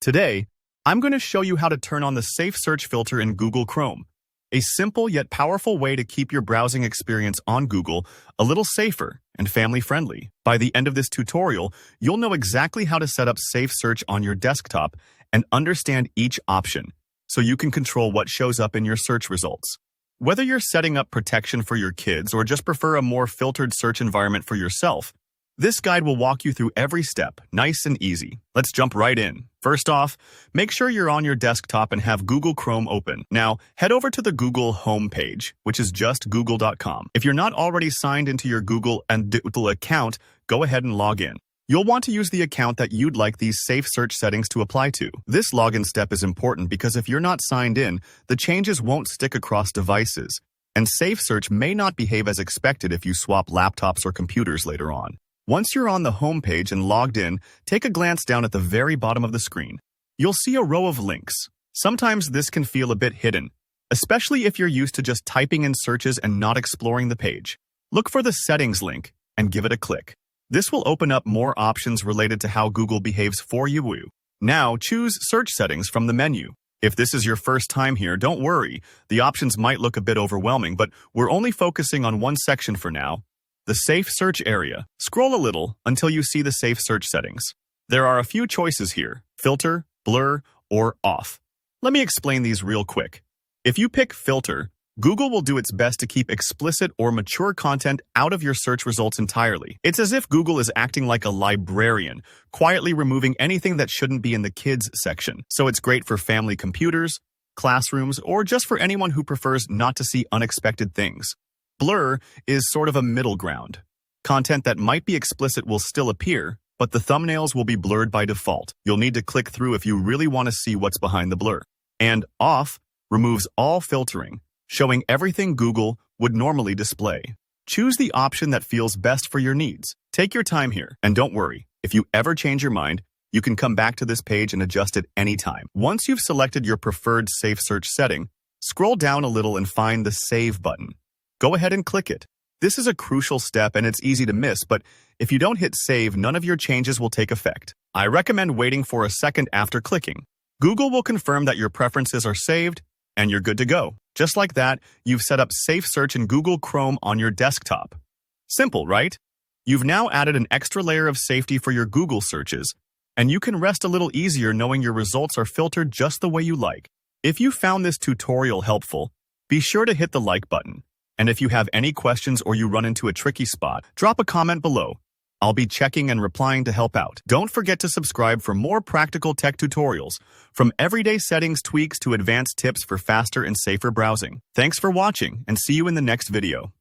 Today, I'm going to show you how to turn on the Safe Search filter in Google Chrome, a simple yet powerful way to keep your browsing experience on Google a little safer and family-friendly. By the end of this tutorial, you'll know exactly how to set up Safe Search on your desktop and understand each option, so you can control what shows up in your search results. Whether you're setting up protection for your kids or just prefer a more filtered search environment for yourself, this guide will walk you through every step, nice and easy. Let's jump right in. First off, make sure you're on your desktop and have Google Chrome open. Now, head over to the Google homepage, which is just google.com. If you're not already signed into your Google account, go ahead and log in. You'll want to use the account that you'd like these Safe Search settings to apply to. This login step is important because if you're not signed in, the changes won't stick across devices, and Safe Search may not behave as expected if you swap laptops or computers later on. Once you're on the home page and logged in, take a glance down at the very bottom of the screen. You'll see a row of links. Sometimes this can feel a bit hidden, especially if you're used to just typing in searches and not exploring the page. Look for the Settings link and give it a click. This will open up more options related to how Google behaves for you. Now, choose Search Settings from the menu. If this is your first time here, don't worry. The options might look a bit overwhelming, but we're only focusing on one section for now. The Safe Search area. Scroll a little until you see the Safe Search settings. There are a few choices here: filter, blur, or off. Let me explain these real quick. If you pick filter, Google will do its best to keep explicit or mature content out of your search results entirely. It's as if Google is acting like a librarian, quietly removing anything that shouldn't be in the kids section. So it's great for family computers, classrooms, or just for anyone who prefers not to see unexpected things. Blur is sort of a middle ground. Content that might be explicit will still appear, but the thumbnails will be blurred by default. You'll need to click through if you really want to see what's behind the blur. And off removes all filtering, showing everything Google would normally display. Choose the option that feels best for your needs. Take your time here, and don't worry, if you ever change your mind, you can come back to this page and adjust it anytime. Once you've selected your preferred Safe Search setting, scroll down a little and find the Save button. Go ahead and click it. This is a crucial step and it's easy to miss, but if you don't hit save, none of your changes will take effect. I recommend waiting for a second after clicking. Google will confirm that your preferences are saved and you're good to go. Just like that, you've set up Safe Search in Google Chrome on your desktop. Simple, right? You've now added an extra layer of safety for your Google searches, and you can rest a little easier knowing your results are filtered just the way you like. If you found this tutorial helpful, be sure to hit the like button. And if you have any questions or you run into a tricky spot, drop a comment below. I'll be checking and replying to help out. Don't forget to subscribe for more practical tech tutorials, from everyday settings tweaks to advanced tips for faster and safer browsing. Thanks for watching, and see you in the next video.